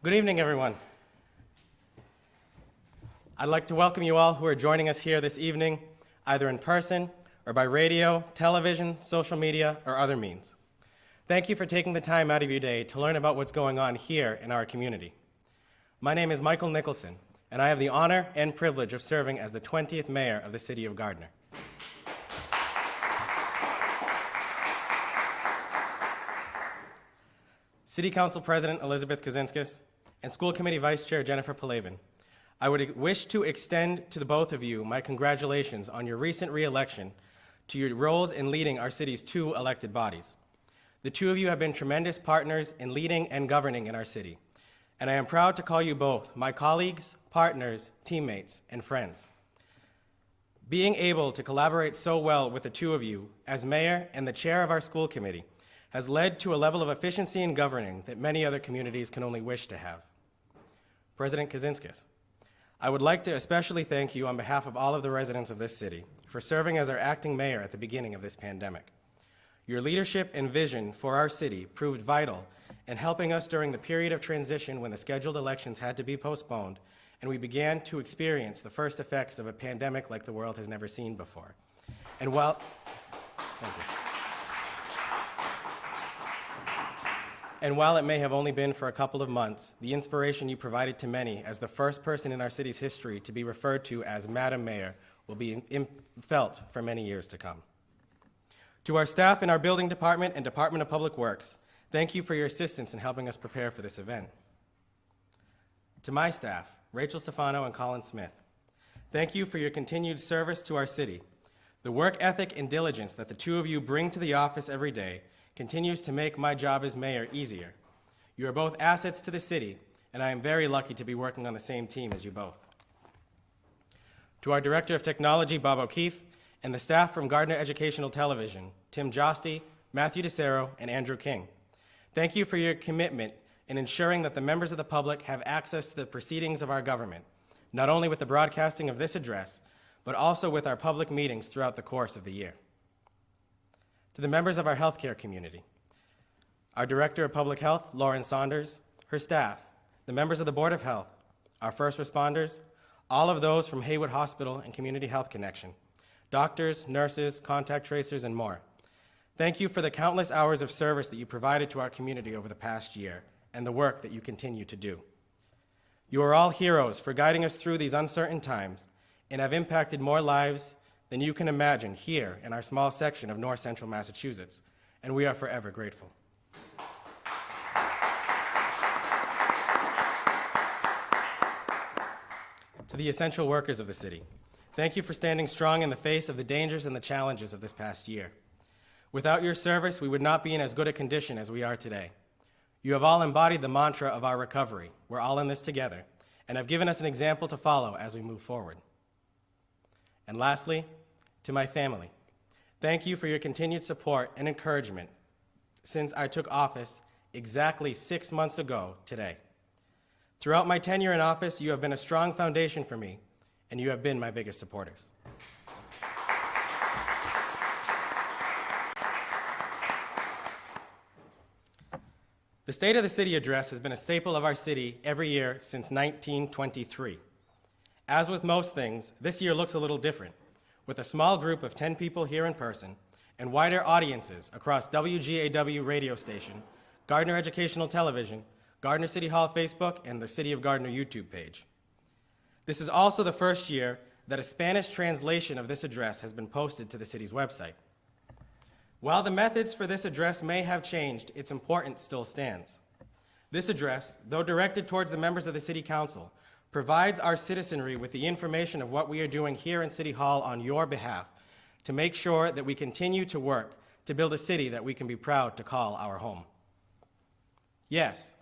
Good evening, everyone. I'd like to welcome you all who are joining us here this evening, either in person or by radio, television, social media, or other means. Thank you for taking the time out of your day to learn about what's going on here in our community. My name is Michael Nicholson, and I have the honor and privilege of serving as the 20th mayor of the city of Gardner. City Council President Elizabeth Kaczynskis and School Committee Vice Chair Jennifer Palavin, I would wish to extend to the both of you my congratulations on your recent re-election to your roles in leading our city's two elected bodies. The two of you have been tremendous partners in leading and governing in our city, and I am proud to call you both my colleagues, partners, teammates, and friends. Being able to collaborate so well with the two of you as mayor and the chair of our school committee has led to a level of efficiency in governing that many other communities can only wish to have. President Kaczynskis, I would like to especially thank you on behalf of all of the residents of this city for serving as our acting mayor at the beginning of this pandemic. Your leadership and vision for our city proved vital in helping us during the period of transition when the scheduled elections had to be postponed and we began to experience the first effects of a pandemic like the world has never seen before. And while, thank you. And while it may have only been for a couple of months, the inspiration you provided to many as the first person in our city's history to be referred to as Madam Mayor will be felt for many years to come. To our staff in our building department and Department of Public Works, thank you for your assistance in helping us prepare for this event. To my staff, Rachel Stefano and Colin Smith, thank you for your continued service to our city. The work ethic and diligence that the two of you bring to the office every day continues to make my job as mayor easier. You are both assets to the city, and I am very lucky to be working on the same team as you both. To our Director of Technology, Bob O'Keefe, and the staff from Gardner Educational Television, Tim Josty, Matthew DeCero, and Andrew King, thank you for your commitment in ensuring that the members of the public have access to the proceedings of our government, not only with the broadcasting of this address, but also with our public meetings throughout the course of the year. To the members of our healthcare community, our Director of Public Health, Lauren Saunders, her staff, the members of the Board of Health, our first responders, all of those from Haywood Hospital and Community Health Connection, doctors, nurses, contact tracers, and more. Thank you for the countless hours of service that you provided to our community over the past year and the work that you continue to do. You are all heroes for guiding us through these uncertain times and have impacted more lives than you can imagine here in our small section of North Central Massachusetts, and we are forever grateful. To the essential workers of the city, thank you for standing strong in the face of the dangers and the challenges of this past year. Without your service, we would not be in as good a condition as we are today. You have all embodied the mantra of our recovery, we're all in this together, and have given us an example to follow as we move forward. And lastly, to my family, thank you for your continued support and encouragement since I took office exactly 6 months ago today. Throughout my tenure in office, you have been a strong foundation for me, and you have been my biggest supporters. The State of the City address has been a staple of our city every year since 1923. As with most things, this year looks a little different, with a small group of 10 people here in person and wider audiences across WGAW radio station, Gardner Educational Television, Gardner City Hall Facebook, and the City of Gardner YouTube page. This is also the first year that a Spanish translation of this address has been posted to the city's website. While the methods for this address may have changed, its importance still stands. This address, though directed towards the members of the City Council, provides our citizenry with the information of what we are doing here in City Hall on your behalf to make sure that we continue to work to build a city that we can be proud to call our home. Yes,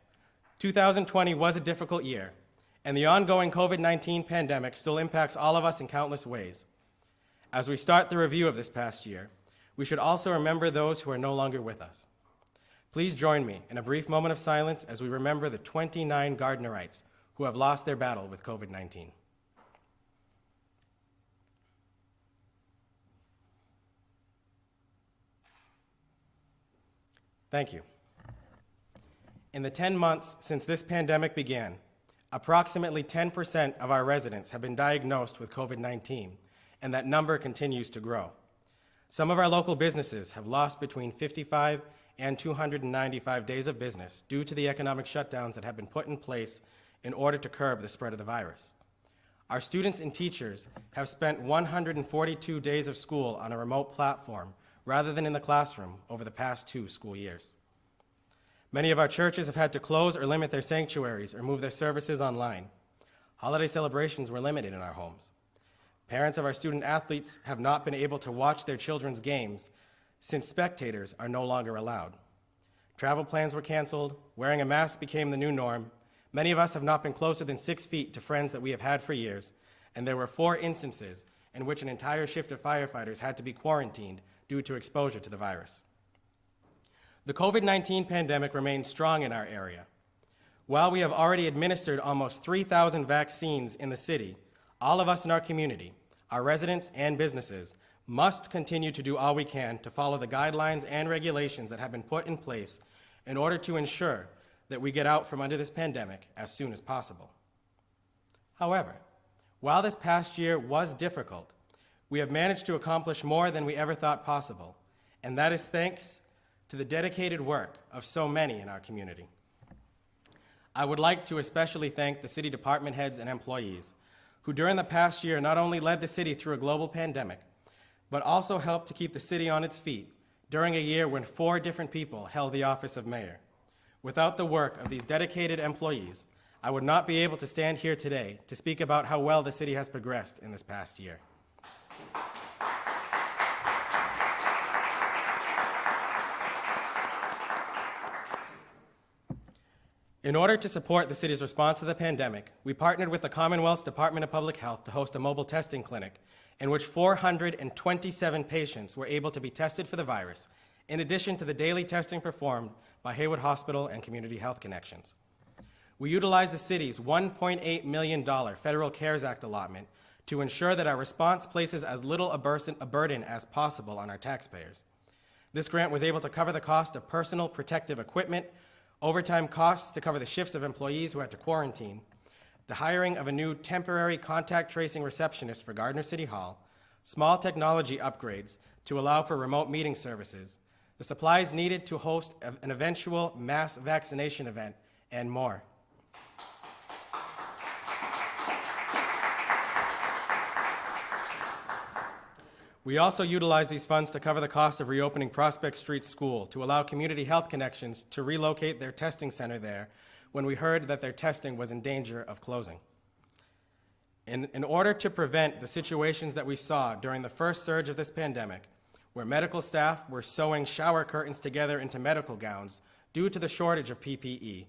2020 was a difficult year, and the ongoing COVID-19 pandemic still impacts all of us in countless ways. As we start the review of this past year, we should also remember those who are no longer with us. Please join me in a brief moment of silence as we remember the 29 Gardnerites who have lost their battle with COVID-19. Thank you. In the 10 months since this pandemic began, approximately 10% of our residents have been diagnosed with COVID-19, and that number continues to grow. Some of our local businesses have lost between 55 and 295 days of business due to the economic shutdowns that have been put in place in order to curb the spread of the virus. Our students and teachers have spent 142 days of school on a remote platform rather than in the classroom over the past 2 school years. Many of our churches have had to close or limit their sanctuaries or move their services online. Holiday celebrations were limited in our homes. Parents of our student athletes have not been able to watch their children's games since spectators are no longer allowed. Travel plans were canceled, wearing a mask became the new norm. Many of us have not been closer than 6 feet to friends that we have had for years, and there were 4 instances in which an entire shift of firefighters had to be quarantined due to exposure to the virus. The COVID-19 pandemic remains strong in our area. While we have already administered almost 3,000 vaccines in the city, all of us in our community, our residents and businesses, must continue to do all we can to follow the guidelines and regulations that have been put in place in order to ensure that we get out from under this pandemic as soon as possible. However, while this past year was difficult, we have managed to accomplish more than we ever thought possible, and that is thanks to the dedicated work of so many in our community. I would like to especially thank the city department heads and employees who during the past year not only led the city through a global pandemic, but also helped to keep the city on its feet during a year when 4 different people held the office of mayor. Without the work of these dedicated employees, I would not be able to stand here today to speak about how well the city has progressed in this past year. In order to support the city's response to the pandemic, we partnered with the Commonwealth's Department of Public Health to host a mobile testing clinic in which 427 patients were able to be tested for the virus, in addition to the daily testing performed by Haywood Hospital and Community Health Connections. We utilized the city's $1.8 million Federal CARES Act allotment to ensure that our response places as little a burden as possible on our taxpayers. This grant was able to cover the cost of personal protective equipment, overtime costs to cover the shifts of employees who had to quarantine, the hiring of a new temporary contact tracing receptionist for Gardner City Hall, small technology upgrades to allow for remote meeting services, the supplies needed to host an eventual mass vaccination event, and more. We also utilized these funds to cover the cost of reopening Prospect Street School to allow Community Health Connections to relocate their testing center there when we heard that their testing was in danger of closing. In order to prevent the situations that we saw during the first surge of this pandemic, where medical staff were sewing shower curtains together into medical gowns due to the shortage of PPE,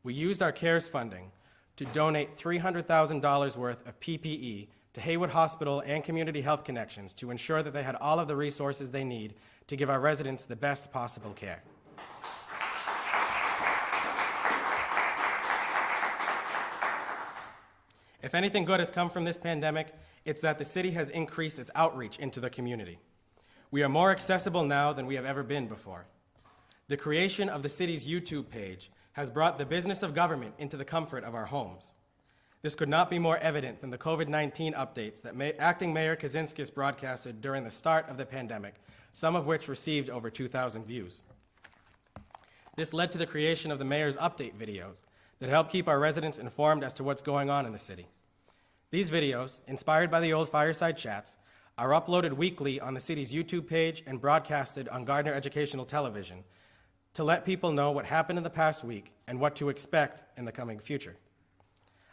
we used our CARES funding to donate $300,000 worth of PPE to Haywood Hospital and Community Health Connections to ensure that they had all of the resources they need to give our residents the best possible care. If anything good has come from this pandemic, it's that the city has increased its outreach into the community. We are more accessible now than we have ever been before. The creation of the city's YouTube page has brought the business of government into the comfort of our homes. This could not be more evident than the COVID-19 updates that Acting Mayor Kaczynskis broadcasted during the start of the pandemic, some of which received over 2,000 views. This led to the creation of the mayor's update videos that help keep our residents informed as to what's going on in the city. These videos, inspired by the old fireside chats, are uploaded weekly on the city's YouTube page and broadcasted on Gardner Educational Television to let people know what happened in the past week and what to expect in the coming future.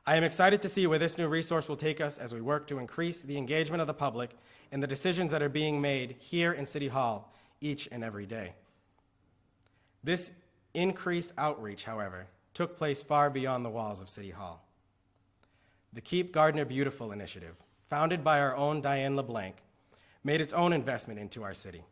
I am excited to see where this new resource will take us as we work to increase the engagement of the public in the decisions that are being made here in City Hall each and every day. This increased outreach, however, took place far beyond the walls of City Hall. The Keep Gardner Beautiful initiative, founded by our own Diane Leblanc, made its own investment into our city.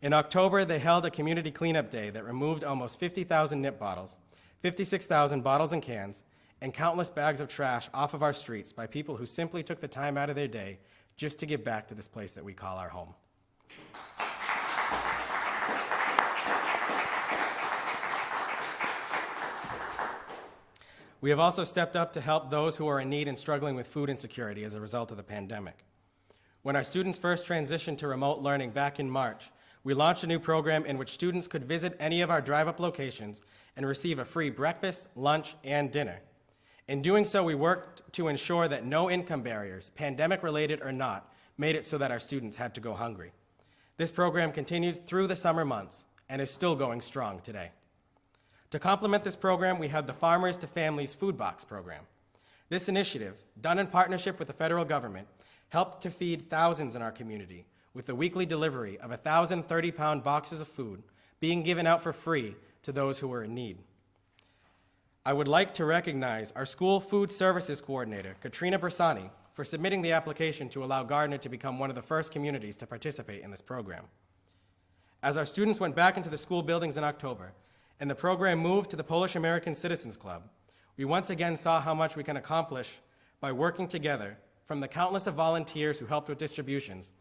In October, they held a community cleanup day that removed almost 50,000 nip bottles, 56,000 bottles and cans, and countless bags of trash off of our streets by people who simply took the time out of their day just to give back to this place that we call our home. We have also stepped up to help those who are in need and struggling with food insecurity as a result of the pandemic. When our students first transitioned to remote learning back in March, we launched a new program in which students could visit any of our drive-up locations and receive a free breakfast, lunch, and dinner. In doing so, we worked to ensure that no income barriers, pandemic-related or not, made it so that our students had to go hungry. This program continues through the summer months and is still going strong today. To complement this program, we have the Farmers to Families Food Box program. This initiative, done in partnership with the federal government, helped to feed thousands in our community with the weekly delivery of 1,030-pound boxes of food being given out for free to those who were in need. I would like to recognize our school food services coordinator, Katrina Bersani, for submitting the application to allow Gardner to become one of the first communities to participate in this program. As our students went back into the school buildings in October, and the program moved to the Polish American Citizens Club, we once again saw how much we can accomplish by working together, from the countless of volunteers who helped with distributions,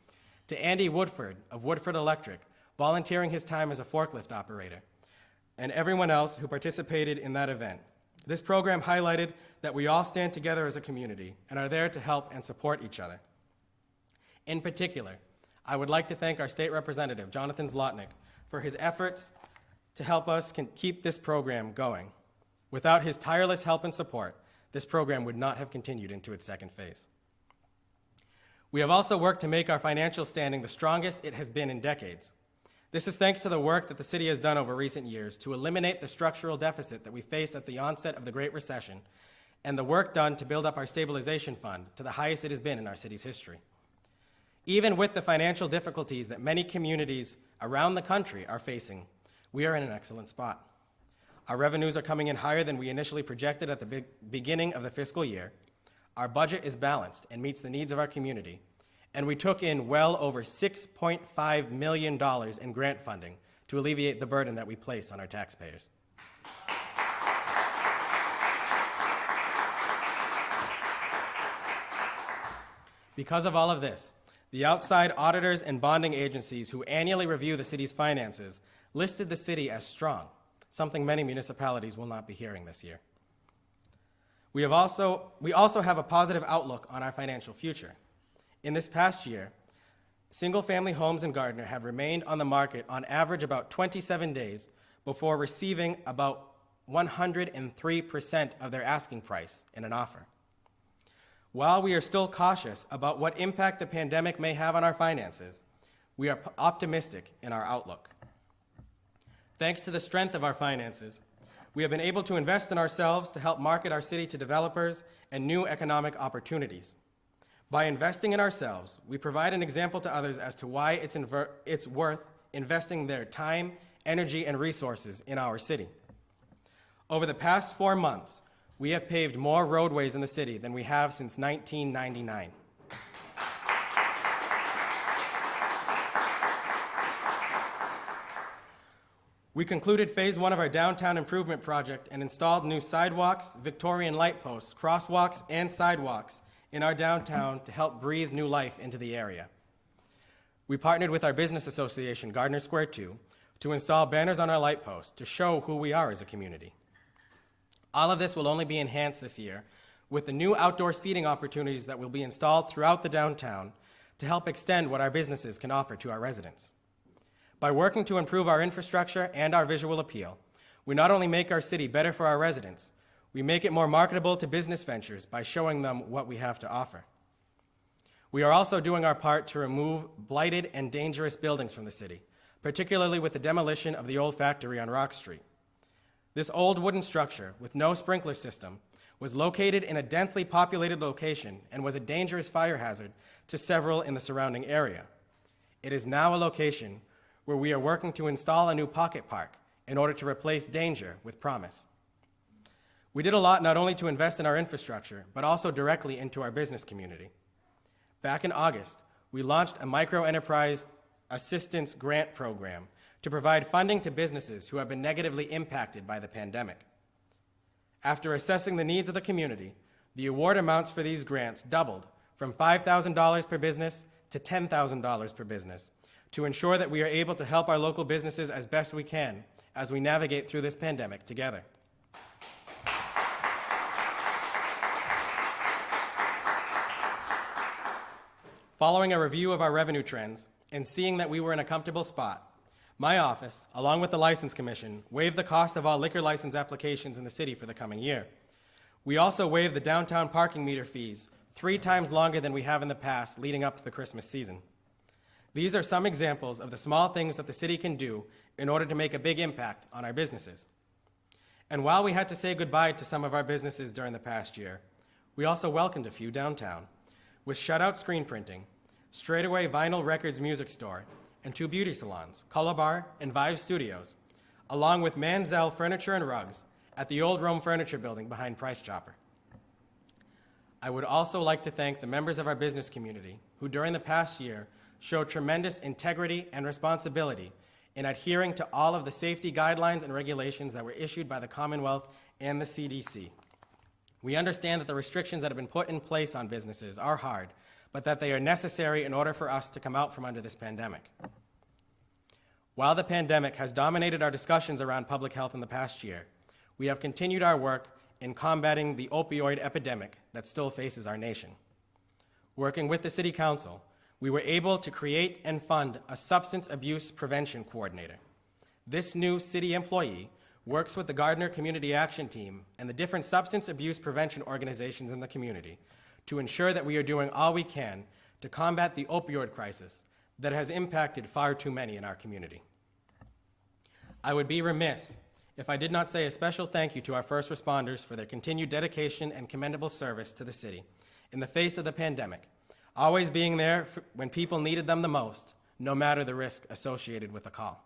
to Andy Woodford of Woodford Electric, volunteering his time as a forklift operator, and everyone else who participated in that event. This program highlighted that we all stand together as a community and are there to help and support each other. In particular, I would like to thank our state representative, Jonathan Zlotnick, for his efforts to help us keep this program going. Without his tireless help and support, this program would not have continued into its second phase. We have also worked to make our financial standing the strongest it has been in decades. This is thanks to the work that the city has done over recent years to eliminate the structural deficit that we faced at the onset of the Great Recession, and the work done to build up our stabilization fund to the highest it has been in our city's history. Even with the financial difficulties that many communities around the country are facing, we are in an excellent spot. Our revenues are coming in higher than we initially projected at the beginning of the fiscal year. Our budget is balanced and meets the needs of our community, and we took in well over $6.5 million in grant funding to alleviate the burden that we place on our taxpayers. Because of all of this, the outside auditors and bonding agencies who annually review the city's finances listed the city as strong, something many municipalities will not be hearing this year. We also have a positive outlook on our financial future. In this past year, single-family homes in Gardner have remained on the market on average about 27 days before receiving about 103% of their asking price in an offer. While we are still cautious about what impact the pandemic may have on our finances, we are optimistic in our outlook. Thanks to the strength of our finances, we have been able to invest in ourselves to help market our city to developers and new economic opportunities. By investing in ourselves, we provide an example to others as to why it's worth investing their time, energy, and resources in our city. Over the past 4 months, we have paved more roadways in the city than we have since 1999. We concluded phase 1 of our downtown improvement project and installed new sidewalks, Victorian light posts, crosswalks, and sidewalks in our downtown to help breathe new life into the area. We partnered with our business association, Gardner Square 2, to install banners on our light posts to show who we are as a community. All of this will only be enhanced this year with the new outdoor seating opportunities that will be installed throughout the downtown to help extend what our businesses can offer to our residents. By working to improve our infrastructure and our visual appeal, we not only make our city better for our residents, we make it more marketable to business ventures by showing them what we have to offer. We are also doing our part to remove blighted and dangerous buildings from the city, particularly with the demolition of the old factory on Rock Street. This old wooden structure with no sprinkler system was located in a densely populated location and was a dangerous fire hazard to several in the surrounding area. It is now a location where we are working to install a new pocket park in order to replace danger with promise. We did a lot not only to invest in our infrastructure, but also directly into our business community. Back in August, we launched a micro-enterprise assistance grant program to provide funding to businesses who have been negatively impacted by the pandemic. After assessing the needs of the community, the award amounts for these grants doubled from $5,000 per business to $10,000 per business to ensure that we are able to help our local businesses as best we can as we navigate through this pandemic together. Following a review of our revenue trends and seeing that we were in a comfortable spot, my office, along with the License Commission, waived the cost of all liquor license applications in the city for the coming year. We also waived the downtown parking meter fees 3 times longer than we have in the past leading up to the Christmas season. These are some examples of the small things that the city can do in order to make a big impact on our businesses. And while we had to say goodbye to some of our businesses during the past year, we also welcomed a few downtown, with shutout screen printing, Straightaway Vinyl Records Music Store, and 2 beauty salons, Color Bar and Vive Studios, along with Manzel Furniture and Rugs at the Old Rome Furniture Building behind Price Chopper. I would also like to thank the members of our business community who during the past year showed tremendous integrity and responsibility in adhering to all of the safety guidelines and regulations that were issued by the Commonwealth and the CDC. We understand that the restrictions that have been put in place on businesses are hard, but that they are necessary in order for us to come out from under this pandemic. While the pandemic has dominated our discussions around public health in the past year, we have continued our work in combating the opioid epidemic that still faces our nation. Working with the City Council, we were able to create and fund a substance abuse prevention coordinator. This new city employee works with the Gardner Community Action Team and the different substance abuse prevention organizations in the community to ensure that we are doing all we can to combat the opioid crisis that has impacted far too many in our community. I would be remiss if I did not say a special thank you to our first responders for their continued dedication and commendable service to the city in the face of the pandemic, always being there when people needed them the most, no matter the risk associated with the call.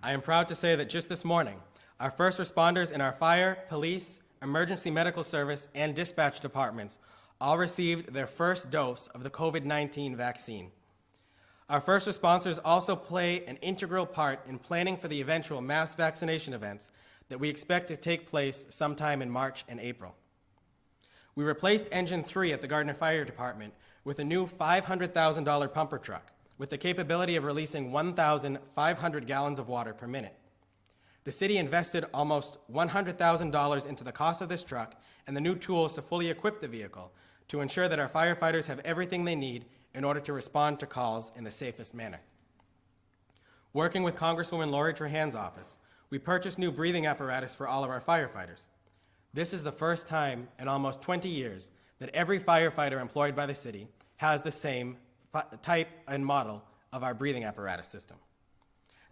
I am proud to say that just this morning, our first responders in our fire, police, emergency medical service, and dispatch departments all received their first dose of the COVID-19 vaccine. Our first responders also play an integral part in planning for the eventual mass vaccination events that we expect to take place sometime in March and April. We replaced Engine 3 at the Gardner Fire Department with a new $500,000 pumper truck with the capability of releasing 1,500 gallons of water per minute. The city invested almost $100,000 into the cost of this truck and the new tools to fully equip the vehicle to ensure that our firefighters have everything they need in order to respond to calls in the safest manner. Working with Congresswoman Lori Trahan's office, we purchased new breathing apparatus for all of our firefighters. This is the first time in almost 20 years that every firefighter employed by the city has the same type and model of our breathing apparatus system.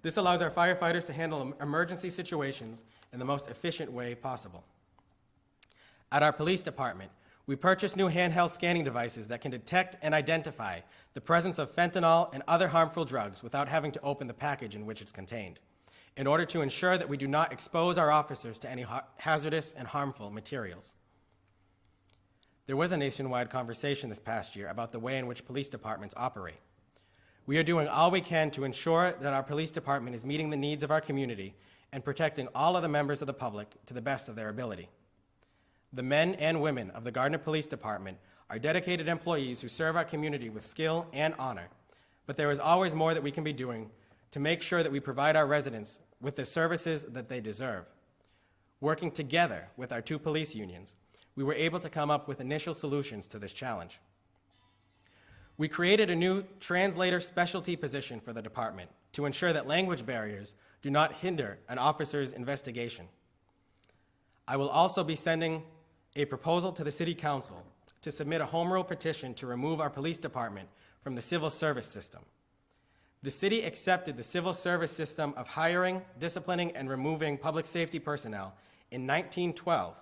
This allows our firefighters to handle emergency situations in the most efficient way possible. At our police department, we purchased new handheld scanning devices that can detect and identify the presence of fentanyl and other harmful drugs without having to open the package in which it's contained, in order to ensure that we do not expose our officers to any hazardous and harmful materials. There was a nationwide conversation this past year about the way in which police departments operate. We are doing all we can to ensure that our police department is meeting the needs of our community and protecting all of the members of the public to the best of their ability. The men and women of the Gardner Police Department are dedicated employees who serve our community with skill and honor, but there is always more that we can be doing to make sure that we provide our residents with the services that they deserve. Working together with our 2 police unions, we were able to come up with initial solutions to this challenge. We created a new translator specialty position for the department to ensure that language barriers do not hinder an officer's investigation. I will also be sending a proposal to the City Council to submit a home rule petition to remove our police department from the civil service system. The city accepted the civil service system of hiring, disciplining, and removing public safety personnel in 1912,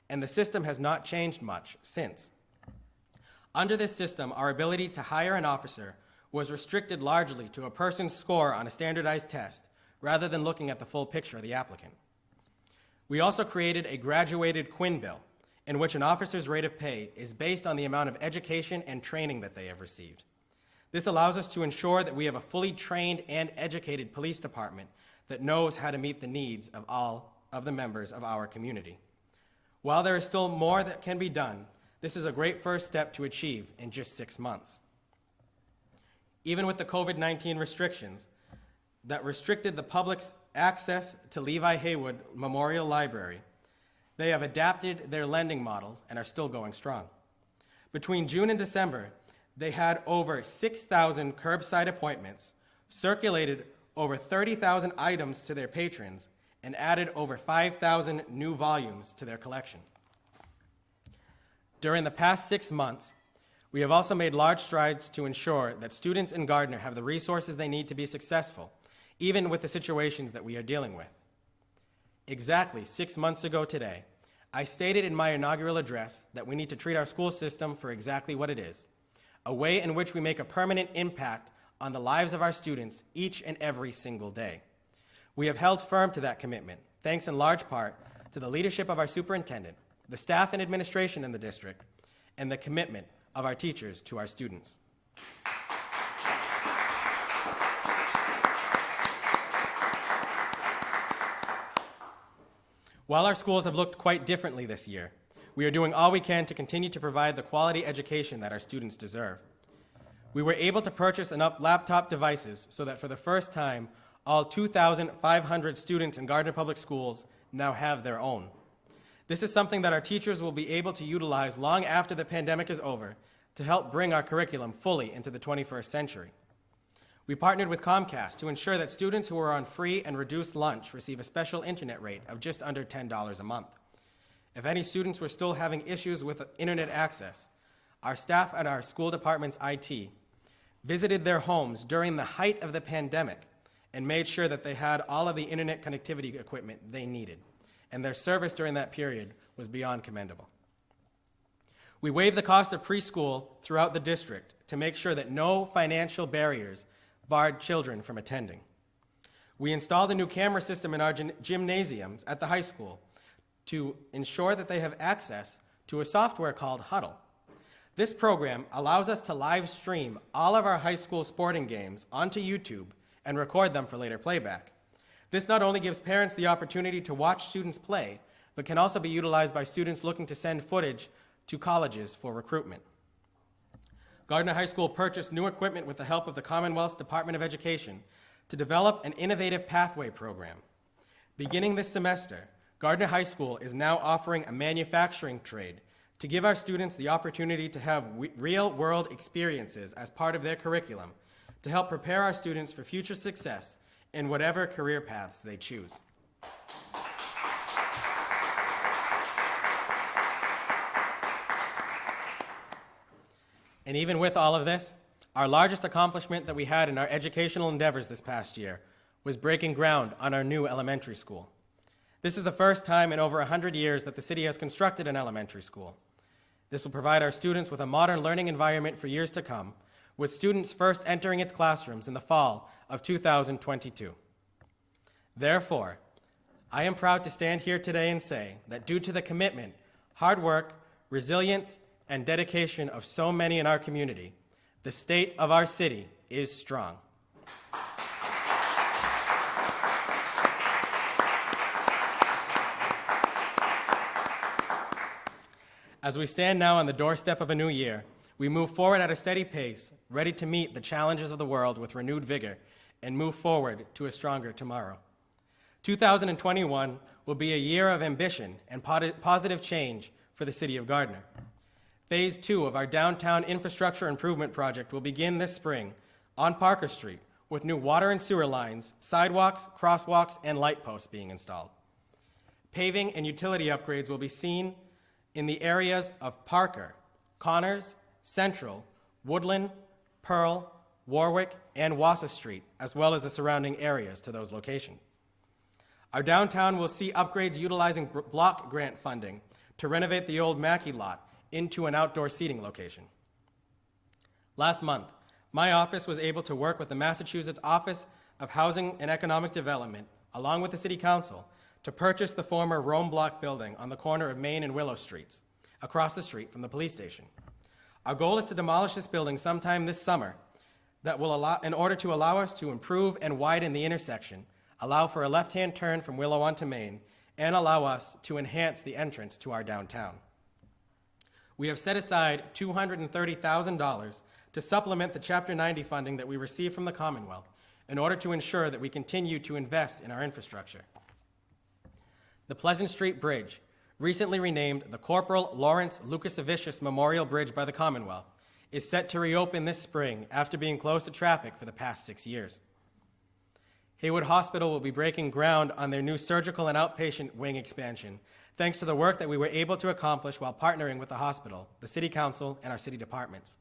and the system has not changed much since. Under this system, our ability to hire an officer was restricted largely to a person's score on a standardized test, rather than looking at the full picture of the applicant. We also created a graduated Quinn bill, in which an officer's rate of pay is based on the amount of education and training that they have received. This allows us to ensure that we have a fully trained and educated police department that knows how to meet the needs of all of the members of our community. While there is still more that can be done, this is a great first step to achieve in just 6 months. Even with the COVID-19 restrictions that restricted the public's access to Levi Haywood Memorial Library. They have adapted their lending models and are still going strong. Between June and December, they had over 6,000 curbside appointments, circulated over 30,000 items to their patrons, and added over 5,000 new volumes to their collection. During the past 6 months, we have also made large strides to ensure that students in Gardner have the resources they need to be successful, even with the situations that we are dealing with. Exactly 6 months ago today, I stated in my inaugural address that we need to treat our school system for exactly what it is, a way in which we make a permanent impact on the lives of our students each and every single day. We have held firm to that commitment, thanks in large part to the leadership of our superintendent, the staff and administration in the district, and the commitment of our teachers to our students. While our schools have looked quite differently this year, we are doing all we can to continue to provide the quality education that our students deserve. We were able to purchase enough laptop devices so that for the first time, all 2,500 students in Gardner Public Schools now have their own. This is something that our teachers will be able to utilize long after the pandemic is over to help bring our curriculum fully into the 21st century. We partnered with Comcast to ensure that students who are on free and reduced lunch receive a special internet rate of just under $10 a month. If any students were still having issues with internet access, our staff at our school department's IT visited their homes during the height of the pandemic and made sure that they had all of the internet connectivity equipment they needed, and their service during that period was beyond commendable. We waived the cost of preschool throughout the district to make sure that no financial barriers barred children from attending. We installed a new camera system in our gymnasiums at the high school to ensure that they have access to a software called Huddle. This program allows us to live stream all of our high school sporting games onto YouTube and record them for later playback. This not only gives parents the opportunity to watch students play, but can also be utilized by students looking to send footage to colleges for recruitment. Gardner High School purchased new equipment with the help of the Commonwealth's Department of Education to develop an innovative pathway program. Beginning this semester, Gardner High School is now offering a manufacturing trade to give our students the opportunity to have real-world experiences as part of their curriculum to help prepare our students for future success in whatever career paths they choose. And even with all of this, our largest accomplishment that we had in our educational endeavors this past year was breaking ground on our new elementary school. This is the first time in over 100 years that the city has constructed an elementary school. This will provide our students with a modern learning environment for years to come, with students first entering its classrooms in the fall of 2022. Therefore, I am proud to stand here today and say that due to the commitment, hard work, resilience, and dedication of so many in our community, the state of our city is strong. As we stand now on the doorstep of a new year, we move forward at a steady pace, ready to meet the challenges of the world with renewed vigor and move forward to a stronger tomorrow. 2021 will be a year of ambition and positive change for the city of Gardner. Phase 2 of our downtown infrastructure improvement project will begin this spring on Parker Street with new water and sewer lines, sidewalks, crosswalks, and light posts being installed. Paving and utility upgrades will be seen in the areas of Parker, Connors, Central, Woodland, Pearl, Warwick, and Wassa Street, as well as the surrounding areas to those locations. Our downtown will see upgrades utilizing block grant funding to renovate the old Mackey lot into an outdoor seating location. Last month, my office was able to work with the Massachusetts Office of Housing and Economic Development, along with the City Council, to purchase the former Rome Block building on the corner of Main and Willow Streets, across the street from the police station. Our goal is to demolish this building sometime this summer that will in order to allow us to improve and widen the intersection, allow for a left-hand turn from Willow onto Main, and allow us to enhance the entrance to our downtown. We have set aside $230,000 to supplement the Chapter 90 funding that we receive from the Commonwealth, in order to ensure that we continue to invest in our infrastructure. The Pleasant Street Bridge, recently renamed the Corporal Lawrence Lukasiewicz Memorial Bridge by the Commonwealth, is set to reopen this spring after being closed to traffic for the past 6 years. Haywood Hospital will be breaking ground on their new surgical and outpatient wing expansion, thanks to the work that we were able to accomplish while partnering with the hospital, the City Council, and our city departments.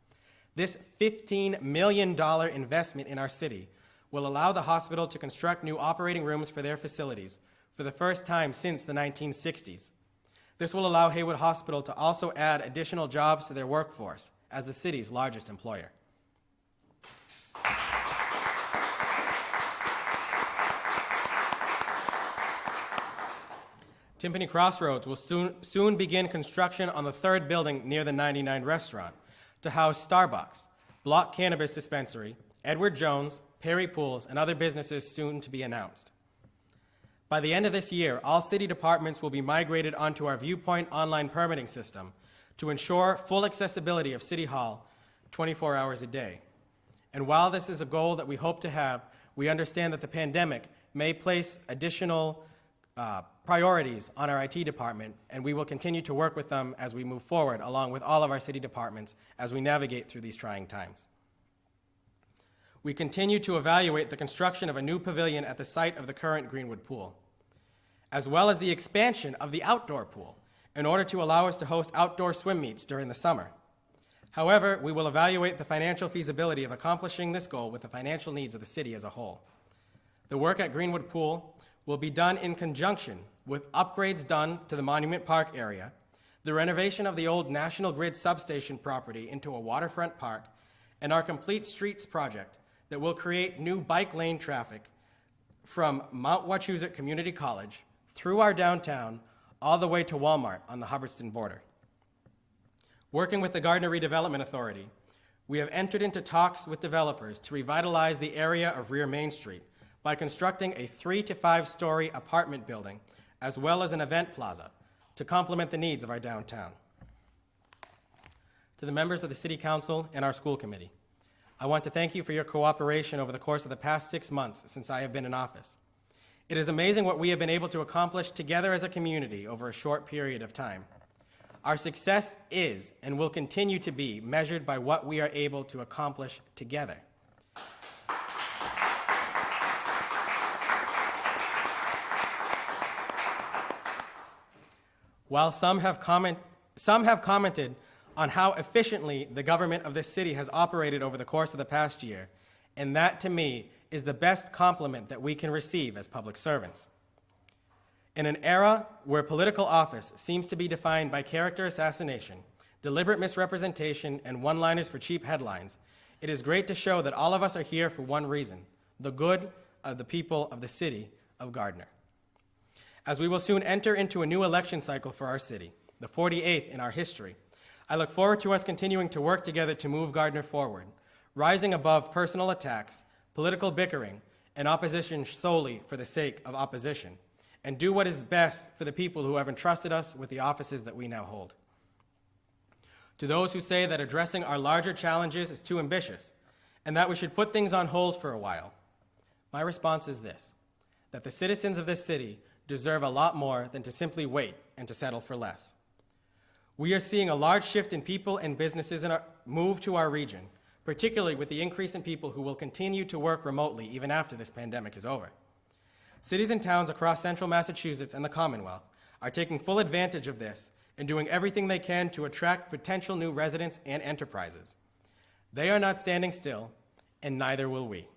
This $15 million investment in our city will allow the hospital to construct new operating rooms for their facilities for the first time since the 1960s. This will allow Haywood Hospital to also add additional jobs to their workforce as the city's largest employer. Timpani Crossroads will soon begin construction on the third building near the 99 restaurant to house Starbucks, Block Cannabis Dispensary, Edward Jones, Perry Pools, and other businesses soon to be announced. By the end of this year, all city departments will be migrated onto our Viewpoint online permitting system to ensure full accessibility of City Hall 24 hours a day. And while this is a goal that we hope to have, we understand that the pandemic may place additional priorities on our IT department, and we will continue to work with them as we move forward, along with all of our city departments, as we navigate through these trying times. We continue to evaluate the construction of a new pavilion at the site of the current Greenwood Pool, as well as the expansion of the outdoor pool in order to allow us to host outdoor swim meets during the summer. However, we will evaluate the financial feasibility of accomplishing this goal with the financial needs of the city as a whole. The work at Greenwood Pool will be done in conjunction with upgrades done to the Monument Park area, the renovation of the old National Grid substation property into a waterfront park, and our Complete Streets project that will create new bike lane traffic from Mount Wachusett Community College through our downtown all the way to Walmart on the Hubbardston border. Working with the Gardner Redevelopment Authority, we have entered into talks with developers to revitalize the area of Rear Main Street by constructing a 3 to 5 story apartment building, as well as an event plaza, to complement the needs of our downtown. To the members of the City Council and our school committee, I want to thank you for your cooperation over the course of the past 6 months since I have been in office. It is amazing what we have been able to accomplish together as a community over a short period of time. Our success is and will continue to be measured by what we are able to accomplish together. While some have commented on how efficiently the government of this city has operated over the course of the past year, and that, to me, is the best compliment that we can receive as public servants. In an era where political office seems to be defined by character assassination, deliberate misrepresentation, and one-liners for cheap headlines, it is great to show that all of us are here for one reason: the good of the people of the city of Gardner. As we will soon enter into a new election cycle for our city, the 48th in our history, I look forward to us continuing to work together to move Gardner forward, rising above personal attacks, political bickering, and opposition solely for the sake of opposition, and do what is best for the people who have entrusted us with the offices that we now hold. To those who say that addressing our larger challenges is too ambitious and that we should put things on hold for a while, my response is this: that the citizens of this city deserve a lot more than to simply wait and to settle for less. We are seeing a large shift in people and businesses move to our region, particularly with the increase in people who will continue to work remotely even after this pandemic is over. Cities and towns across central Massachusetts and the Commonwealth are taking full advantage of this and doing everything they can to attract potential new residents and enterprises. They are not standing still, and neither will we.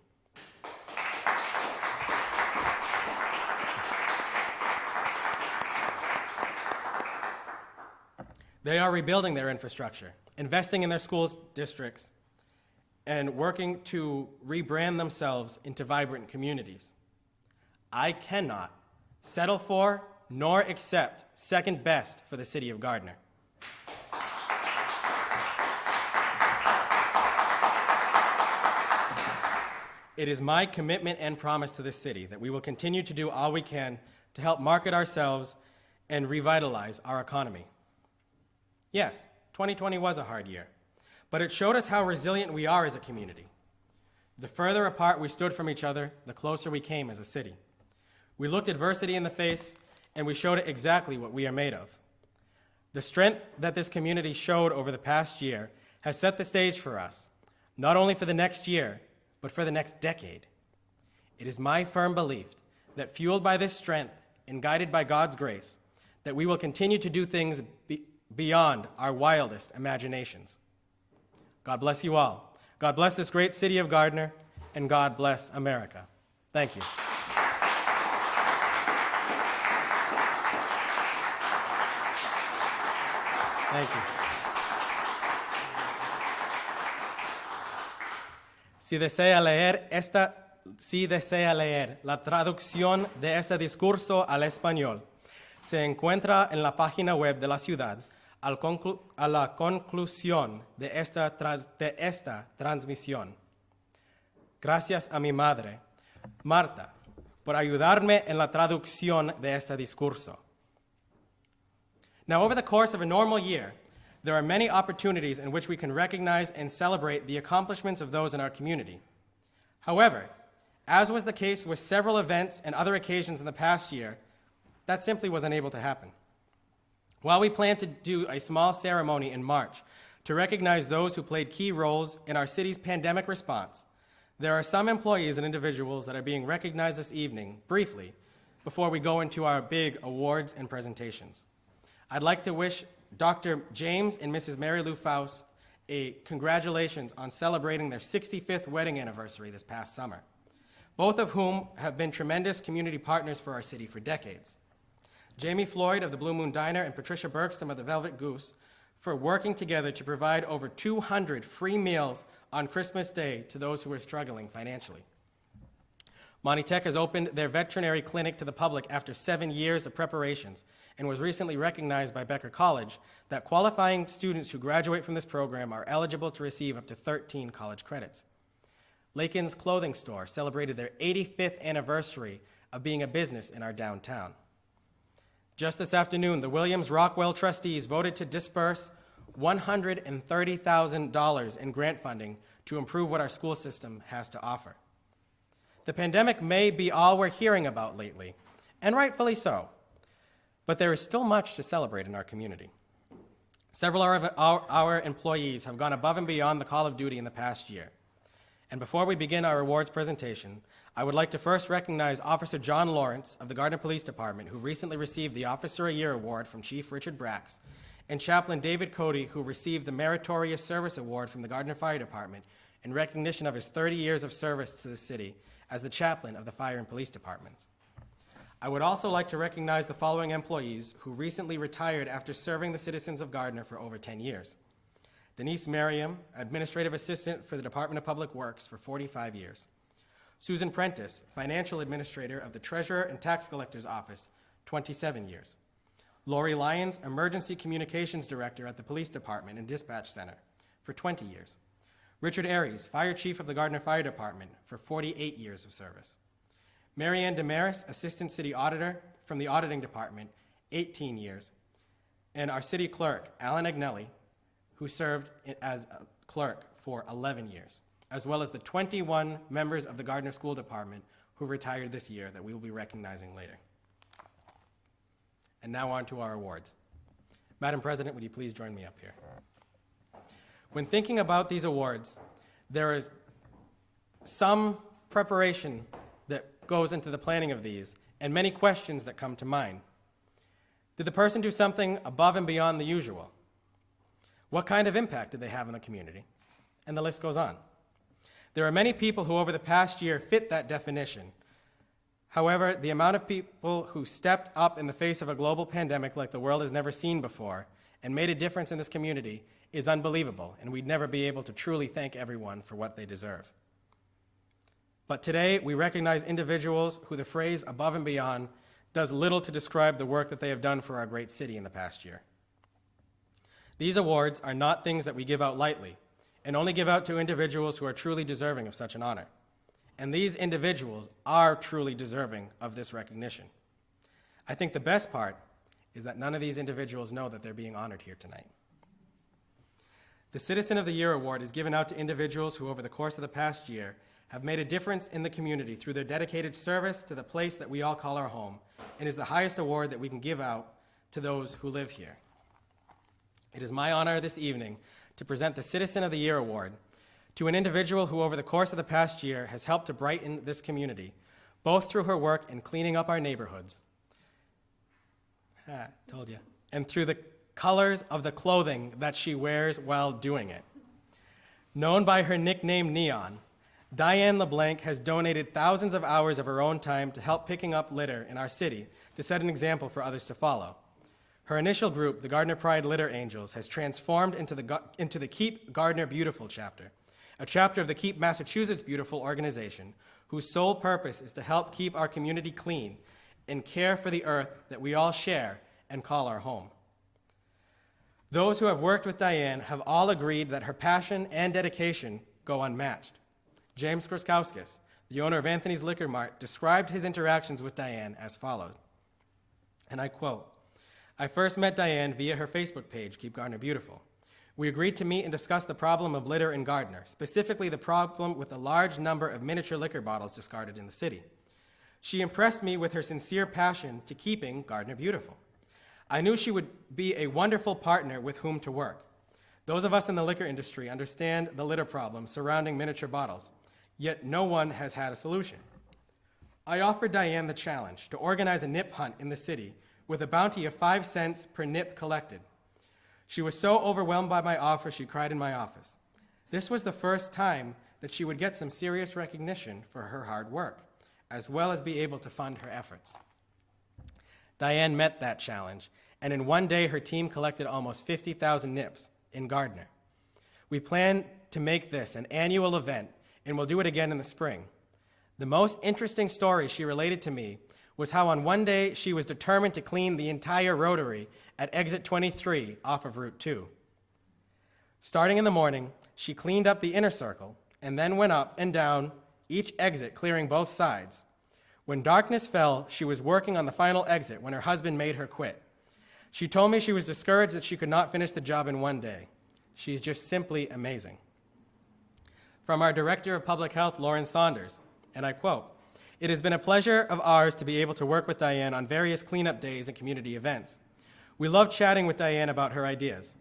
They are rebuilding their infrastructure, investing in their school districts, and working to rebrand themselves into vibrant communities. I cannot settle for nor accept second best for the city of Gardner. It is my commitment and promise to this city that we will continue to do all we can to help market ourselves and revitalize our economy. Yes, 2020 was a hard year, but it showed us how resilient we are as a community. The further apart we stood from each other, the closer we came as a city. We looked adversity in the face, and we showed it exactly what we are made of. The strength that this community showed over the past year has set the stage for us, not only for the next year, but for the next decade. It is my firm belief that fueled by this strength and guided by God's grace, that we will continue to do things beyond our wildest imaginations. God bless you all. God bless this great city of Gardner, and God bless America. Thank you. Thank you. Si desea leer la traducción de este discurso al español, se encuentra en la página web de la ciudad a la conclusión de esta transmisión. Gracias a mi madre, Marta, por ayudarme en la traducción de este discurso. Now, over the course of a normal year, there are many opportunities in which we can recognize and celebrate the accomplishments of those in our community. However, as was the case with several events and other occasions in the past year, that simply wasn't able to happen. While we plan to do a small ceremony in March to recognize those who played key roles in our city's pandemic response, there are some employees and individuals that are being recognized this evening, briefly, before we go into our big awards and presentations. I'd like to wish Dr. James and Mrs. Mary Lou Faust a congratulations on celebrating their 65th wedding anniversary this past summer, both of whom have been tremendous community partners for our city for decades. Jamie Floyd of the Blue Moon Diner and Patricia Bergstrom of the Velvet Goose for working together to provide over 200 free meals on Christmas Day to those who are struggling financially. Monty Tech has opened their veterinary clinic to the public after 7 years of preparations and was recently recognized by Becker College that qualifying students who graduate from this program are eligible to receive up to 13 college credits. Lakin's Clothing Store celebrated their 85th anniversary of being a business in our downtown. Just this afternoon, the Williams-Rockwell trustees voted to disperse $130,000 in grant funding to improve what our school system has to offer. The pandemic may be all we're hearing about lately, and rightfully so, but there is still much to celebrate in our community. Several of our employees have gone above and beyond the call of duty in the past year. And before we begin our awards presentation, I would like to first recognize Officer John Lawrence of the Gardner Police Department, who recently received the Officer of the Year Award from Chief Richard Brax, and Chaplain David Cody, who received the Meritorious Service Award from the Gardner Fire Department in recognition of his 30 years of service to the city as the chaplain of the Fire and Police Departments. I would also like to recognize the following employees who recently retired after serving the citizens of Gardner for over 10 years. Denise Merriam, Administrative Assistant for the Department of Public Works for 45 years. Susan Prentice, Financial Administrator of the Treasurer and Tax Collector's Office, 27 years. Lori Lyons, Emergency Communications Director at the Police Department and Dispatch Center, for 20 years. Richard Aries, Fire Chief of the Gardner Fire Department, for 48 years of service. Marianne Damaris, Assistant City Auditor from the Auditing Department, 18 years. And our City Clerk, Alan Agnelli, who served as a clerk for 11 years, as well as the 21 members of the Gardner School Department who retired this year that we will be recognizing later. And now on to our awards. Madam President, would you please join me up here? When thinking about these awards, there is some preparation that goes into the planning of these, and many questions that come to mind. Did the person do something above and beyond the usual? What kind of impact did they have on the community? And the list goes on. There are many people who over the past year fit that definition. However, the amount of people who stepped up in the face of a global pandemic like the world has never seen before and made a difference in this community is unbelievable, and we'd never be able to truly thank everyone for what they deserve. But today, we recognize individuals who the phrase above and beyond does little to describe the work that they have done for our great city in the past year. These awards are not things that we give out lightly, and only give out to individuals who are truly deserving of such an honor. And these individuals are truly deserving of this recognition. I think the best part is that none of these individuals know that they're being honored here tonight. The Citizen of the Year Award is given out to individuals who over the course of the past year have made a difference in the community through their dedicated service to the place that we all call our home, and is the highest award that we can give out to those who live here. It is my honor this evening to present the Citizen of the Year Award to an individual who over the course of the past year has helped to brighten this community, both through her work in cleaning up our neighborhoods, told you, and through the colors of the clothing that she wears while doing it. Known by her nickname Neon, Diane Leblanc has donated thousands of hours of her own time to help picking up litter in our city to set an example for others to follow. Her initial group, the Gardner Pride Litter Angels, has transformed into the Keep Gardner Beautiful chapter, a chapter of the Keep Massachusetts Beautiful organization, whose sole purpose is to help keep our community clean and care for the earth that we all share and call our home. Those who have worked with Diane have all agreed that her passion and dedication go unmatched. James Kraskowskis, the owner of Anthony's Liquor Mart, described his interactions with Diane as follows, and I quote, "I first met Diane via her Facebook page, Keep Gardner Beautiful. We agreed to meet and discuss the problem of litter in Gardner, specifically the problem with the large number of miniature liquor bottles discarded in the city. She impressed me with her sincere passion to keeping Gardner beautiful. I knew she would be a wonderful partner with whom to work. Those of us in the liquor industry understand the litter problem surrounding miniature bottles, yet no one has had a solution. I offered Diane the challenge to organize a nip hunt in the city with a bounty of 5 cents per nip collected. She was so overwhelmed by my offer, she cried in my office. This was the first time that she would get some serious recognition for her hard work, as well as be able to fund her efforts. Diane met that challenge, and in one day her team collected almost 50,000 nips in Gardner. We plan to make this an annual event, and we'll do it again in the spring. The most interesting story she related to me was how on one day she was determined to clean the entire rotary at exit 23 off of Route 2. Starting in the morning, she cleaned up the inner circle and then went up and down each exit, clearing both sides. When darkness fell, she was working on the final exit when her husband made her quit. She told me she was discouraged that she could not finish the job in one day. She's just simply amazing. From our Director of Public Health, Lauren Saunders, and I quote, "It has been a pleasure of ours to be able to work with Diane on various cleanup days and community events. We love chatting with Diane about her ideas.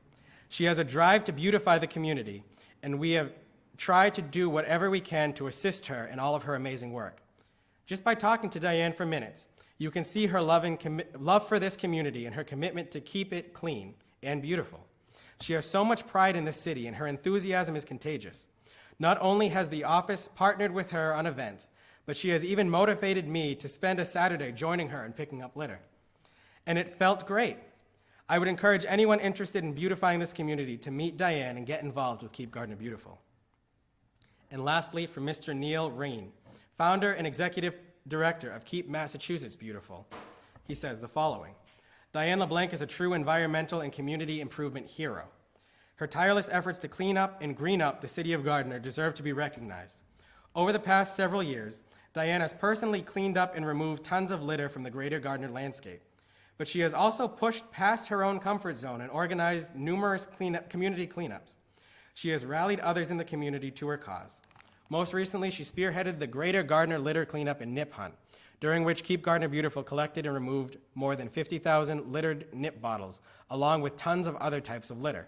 She has a drive to beautify the community, and we have tried to do whatever we can to assist her in all of her amazing work. Just by talking to Diane for minutes, you can see her love for this community and her commitment to keep it clean and beautiful. She has so much pride in this city, and her enthusiasm is contagious. Not only has the office partnered with her on events, but she has even motivated me to spend a Saturday joining her and picking up litter. And it felt great. I would encourage anyone interested in beautifying this community to meet Diane and get involved with Keep Gardner Beautiful." And lastly, from Mr. Neil Rain, founder and executive director of Keep Massachusetts Beautiful. He says the following, "Diane Leblanc is a true environmental and community improvement hero. Her tireless efforts to clean up and green up the city of Gardner deserve to be recognized. Over the past several years, Diane has personally cleaned up and removed tons of litter from the greater Gardner landscape, but she has also pushed past her own comfort zone and organized numerous community cleanups. She has rallied others in the community to her cause. Most recently, she spearheaded the Greater Gardner Litter Cleanup and Nip Hunt, during which Keep Gardner Beautiful collected and removed more than 50,000 littered nip bottles, along with tons of other types of litter.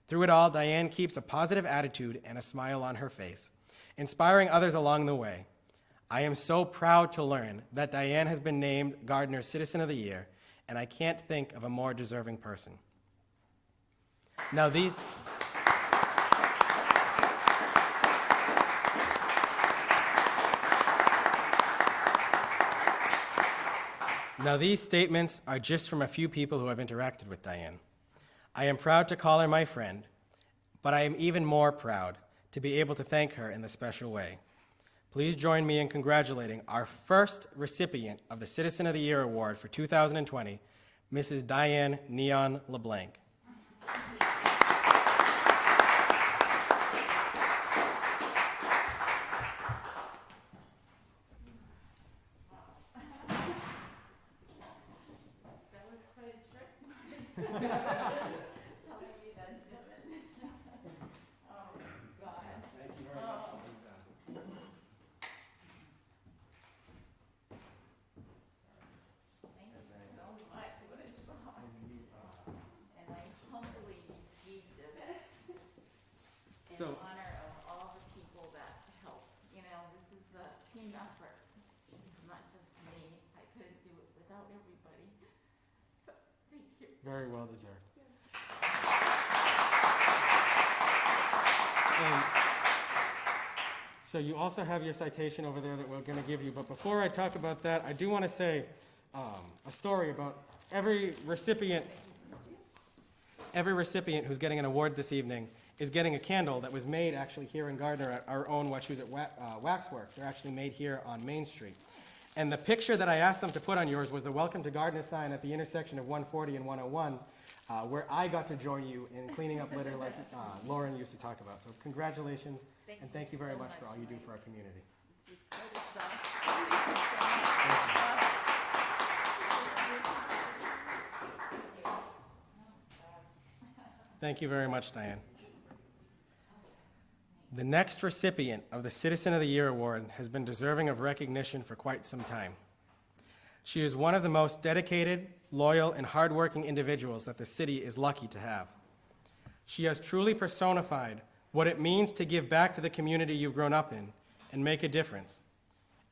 Through it all, Diane keeps a positive attitude and a smile on her face, inspiring others along the way. I am so proud to learn that Diane has been named Gardner's Citizen of the Year, and I can't think of a more deserving person." Now these statements are just from a few people who have interacted with Diane. I am proud to call her my friend, but I am even more proud to be able to thank her in this special way. Please join me in congratulating our first recipient of the Citizen of the Year Award for 2020, Mrs. Diane Neon Leblanc. team effort. It's not just me. I couldn't do it without everybody. So, thank you. Very well deserved. And so you also have your citation over there that we're going to give you. But before I talk about that, I do want to say a story about every recipient who's getting an award this evening is getting a candle that was made actually here in Gardner at our own Wachusett Waxworks. They're actually made here on Main Street. And the picture that I asked them to put on yours was the Welcome to Gardner sign at the intersection of 140 and 101, where I got to join you in cleaning up litter like Lauren used to talk about. So congratulations, and thank you very much for all you do for our community. This is good stuff. Thank you very much, Diane. The next recipient of the Citizen of the Year Award has been deserving of recognition for quite some time. She is one of the most dedicated, loyal, and hardworking individuals that the city is lucky to have. She has truly personified what it means to give back to the community you've grown up in and make a difference.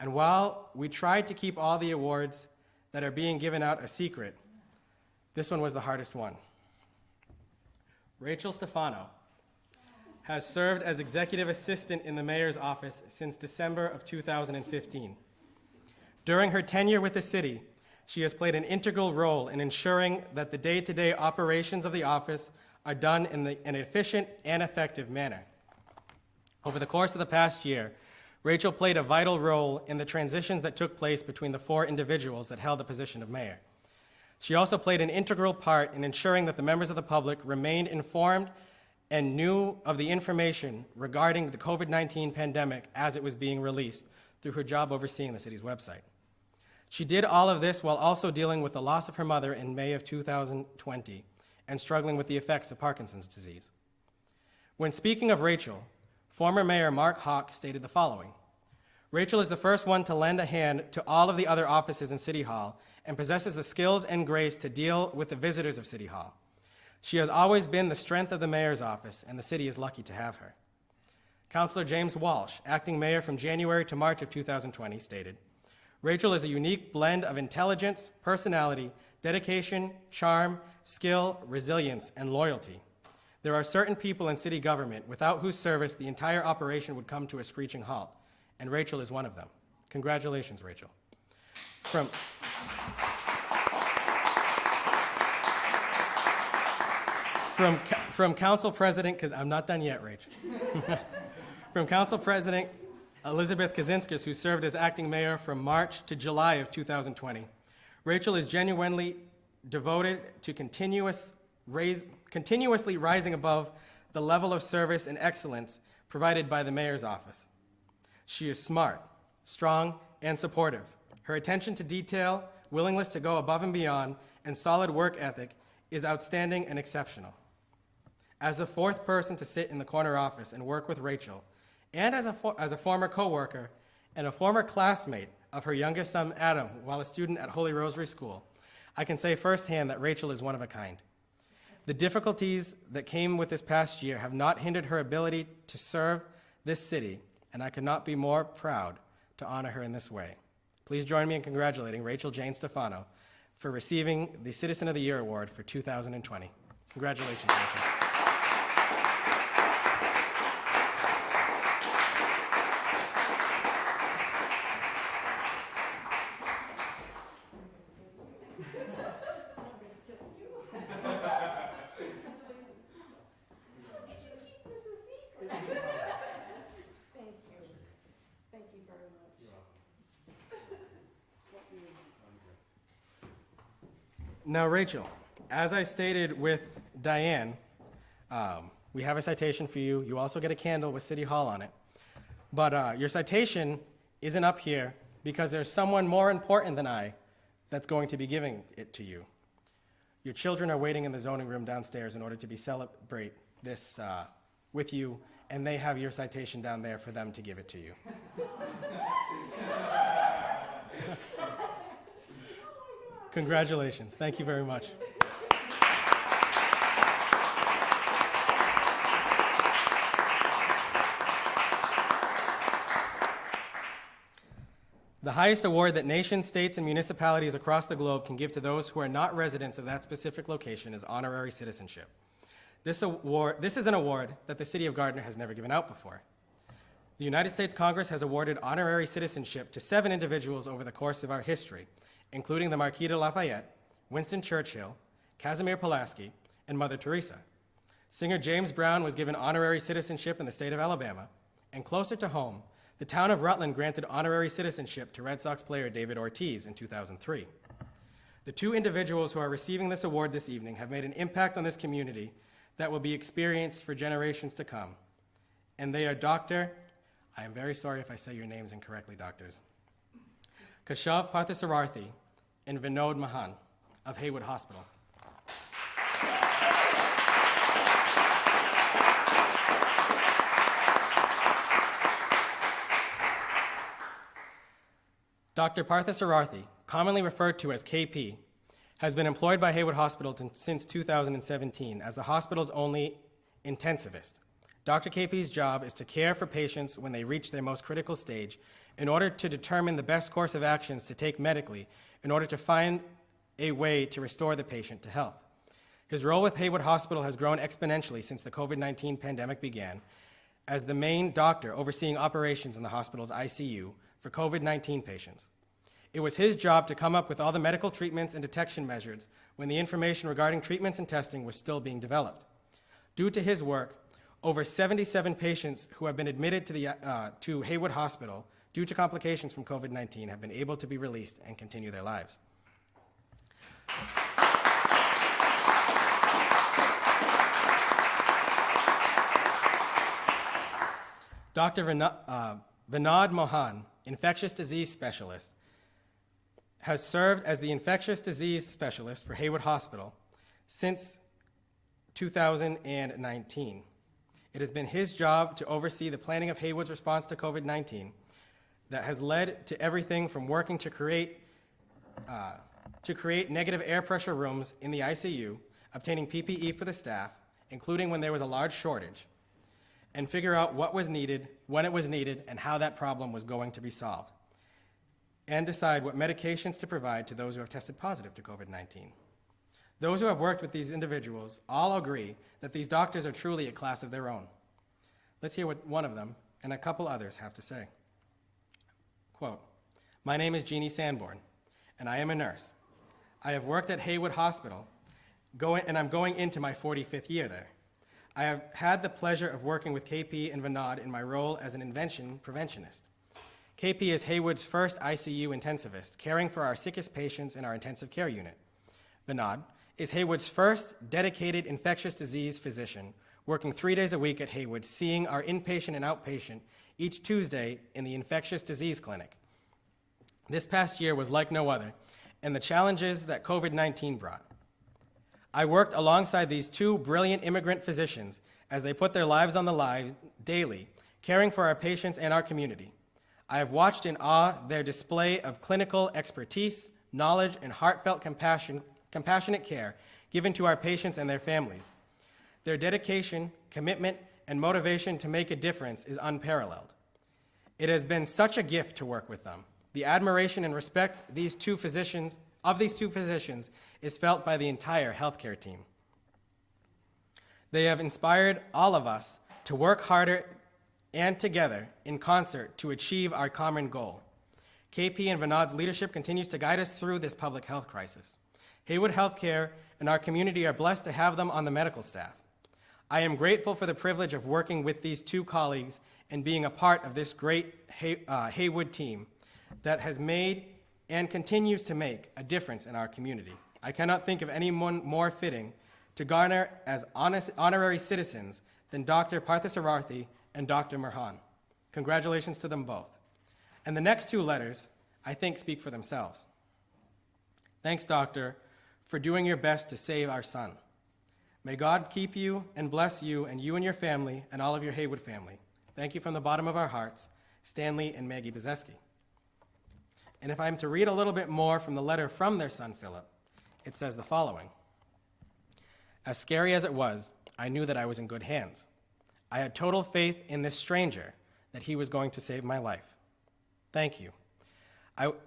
And while we tried to keep all the awards that are being given out a secret, this one was the hardest one. Rachel Stefano has served as executive assistant in the mayor's office since December of 2015. During her tenure with the city, she has played an integral role in ensuring that the day-to-day operations of the office are done in an efficient and effective manner. Over the course of the past year, Rachel played a vital role in the transitions that took place between the 4 individuals that held the position of mayor. She also played an integral part in ensuring that the members of the public remained informed and knew of the information regarding the COVID-19 pandemic as it was being released through her job overseeing the city's website. She did all of this while also dealing with the loss of her mother in May of 2020 and struggling with the effects of Parkinson's disease. When speaking of Rachel, former Mayor Mark Hawk stated the following: Rachel is the first one to lend a hand to all of the other offices in City Hall and possesses the skills and grace to deal with the visitors of City Hall. She has always been the strength of the mayor's office, and the city is lucky to have her. Councilor James Walsh, acting mayor from January to March of 2020, stated, Rachel is a unique blend of intelligence, personality, dedication, charm, skill, resilience, and loyalty. There are certain people in city government without whose service the entire operation would come to a screeching halt, and Rachel is one of them. Congratulations, Rachel. From Council President, because I'm not done yet, Rachel. From Council President Elizabeth Kaczynskis, who served as acting mayor from March to July of 2020. Rachel is genuinely devoted to continuously rising above the level of service and excellence provided by the mayor's office. She is smart, strong, and supportive. Her attention to detail, willingness to go above and beyond, and solid work ethic is outstanding and exceptional. As the 4th person to sit in the corner office and work with Rachel, and as a former coworker and a former classmate of her youngest son, Adam, while a student at Holy Rosary School, I can say firsthand that Rachel is one of a kind. The difficulties that came with this past year have not hindered her ability to serve this city, and I could not be more proud to honor her in this way. Please join me in congratulating Rachel Jane Stefano for receiving the Citizen of the Year Award for 2020. Congratulations, Rachel. Now, Rachel, as I stated with Diane, we have a citation for you. You also get a candle with City Hall on it. But your citation isn't up here because there's someone more important than I that's going to be giving it to you. Your children are waiting in the zoning room downstairs in order to celebrate this with you, and they have your citation down there for them to give it to you. Congratulations. Thank you very much. The highest award that nations, states, and municipalities across the globe can give to those who are not residents of that specific location is honorary citizenship. This is an award that the city of Gardner has never given out before. The United States Congress has awarded honorary citizenship to 7 individuals over the course of our history, including the Marquis de Lafayette, Winston Churchill, Casimir Pulaski, and Mother Teresa. Singer James Brown was given honorary citizenship in the state of Alabama, and closer to home, the town of Rutland granted honorary citizenship to Red Sox player David Ortiz in 2003. The 2 individuals who are receiving this award this evening have made an impact on this community that will be experienced for generations to come. And they are Dr. I am very sorry if I say your names incorrectly, doctors. Keshav Parthasarathi and Vinod Mahan of Haywood Hospital. Dr. Parthasarathi, commonly referred to as KP, has been employed by Haywood Hospital since 2017 as the hospital's only intensivist. Dr. KP's job is to care for patients when they reach their most critical stage in order to determine the best course of actions to take medically in order to find a way to restore the patient to health. His role with Haywood Hospital has grown exponentially since the COVID-19 pandemic began as the main doctor overseeing operations in the hospital's ICU for COVID-19 patients. It was his job to come up with all the medical treatments and detection measures when the information regarding treatments and testing was still being developed. Due to his work, over 77 patients who have been admitted to Haywood Hospital due to complications from COVID-19 have been able to be released and continue their lives. Dr. Vinod Mohan, infectious disease specialist, has served as the infectious disease specialist for Haywood Hospital since 2019. It has been his job to oversee the planning of Haywood's response to COVID-19 that has led to everything from working to create negative air pressure rooms in the ICU, obtaining PPE for the staff, including when there was a large shortage, and figure out what was needed, when it was needed, and how that problem was going to be solved, and decide what medications to provide to those who have tested positive to COVID-19. Those who have worked with these individuals all agree that these doctors are truly a class of their own. Let's hear what one of them and a couple others have to say. Quote, "My name is Jeannie Sanborn, and I am a nurse. I have worked at Haywood Hospital, and I'm going into my 45th year there. I have had the pleasure of working with KP and Vinod in my role as an invention preventionist. KP is Haywood's first ICU intensivist, caring for our sickest patients in our intensive care unit. Vinod is Haywood's first dedicated infectious disease physician, working 3 days a week at Haywood, seeing our inpatient and outpatient each Tuesday in the infectious disease clinic. This past year was like no other, and the challenges that COVID-19 brought. I worked alongside these 2 brilliant immigrant physicians as they put their lives on the line daily, caring for our patients and our community. I have watched in awe their display of clinical expertise, knowledge, and heartfelt compassionate care given to our patients and their families. Their dedication, commitment, and motivation to make a difference is unparalleled. It has been such a gift to work with them. The admiration and respect of these two physicians is felt by the entire healthcare team. They have inspired all of us to work harder and together in concert to achieve our common goal. KP and Vinod's leadership continues to guide us through this public health crisis. Haywood Healthcare and our community are blessed to have them on the medical staff. I am grateful for the privilege of working with these 2 colleagues and being a part of this great Haywood team that has made and continues to make a difference in our community. I cannot think of anyone more fitting to garner as honorary citizens than Dr. Parthasarathi and Dr. Marhan. Congratulations to them both. And the next 2 letters, I think, speak for themselves. Thanks, Doctor, for doing your best to save our son. May God keep you and bless you and your family and all of your Haywood family. Thank you from the bottom of our hearts, Stanley and Maggie Bezeski. And if I'm to read a little bit more from the letter from their son, Philip, it says the following. As scary as it was, I knew that I was in good hands. I had total faith in this stranger that he was going to save my life. Thank you.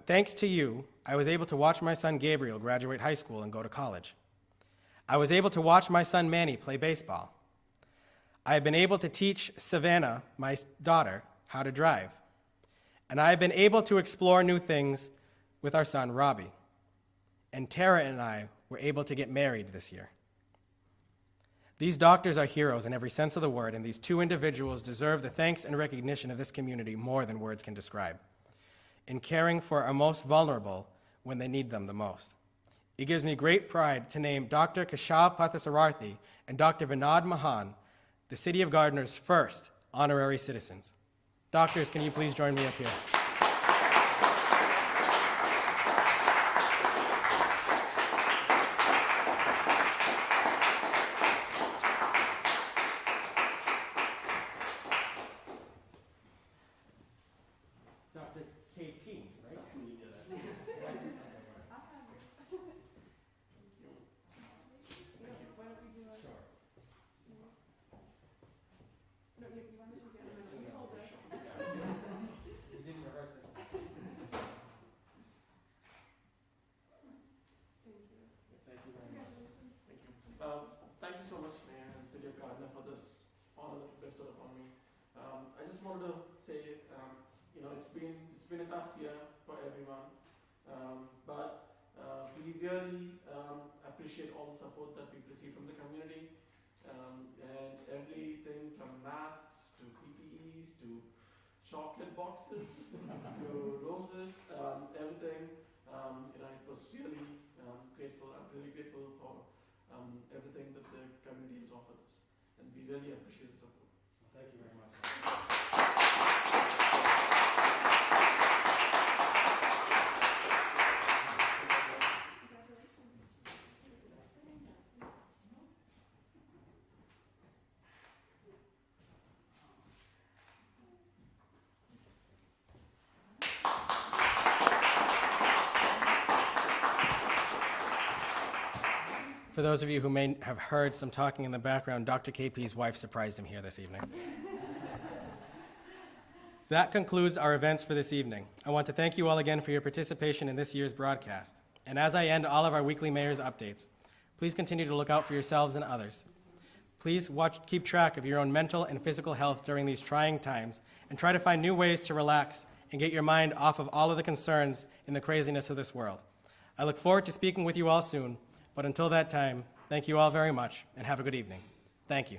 Thanks to you, I was able to watch my son Gabriel graduate high school and go to college. I was able to watch my son Manny play baseball. I have been able to teach Savannah, my daughter, how to drive. And I have been able to explore new things with our son Robbie. And Tara and I were able to get married this year. These doctors are heroes in every sense of the word, and these two individuals deserve the thanks and recognition of this community more than words can describe, in caring for our most vulnerable when they need them the most. It gives me great pride to name Dr. Keshav Pathasarathi and Dr. Vinod Mahan the City of Gardner's first honorary citizens. Doctors, can you please join me up here? Dr. KP, right? Can you just... Thank you so much, Mayor and City of Gardner, for this honor that you bestowed upon me. I just wanted to say, it's been a tough year for everyone, but we really appreciate all the support that we've received from the community, and everything from masks to PPEs to chocolate boxes to roses, everything. It was really grateful. I'm really grateful for everything that the community has offered us, and we really appreciate the support. Thank you very much. For those of you who may have heard some talking in the background, Dr. KP's wife surprised him here this evening. That concludes our events for this evening. I want to thank you all again for your participation in this year's broadcast. And as I end all of our weekly mayor's updates, please continue to look out for yourselves and others. Please keep track of your own mental and physical health during these trying times, and try to find new ways to relax and get your mind off of all of the concerns in the craziness of this world. I look forward to speaking with you all soon. But until that time, thank you all very much, and have a good evening. Thank you.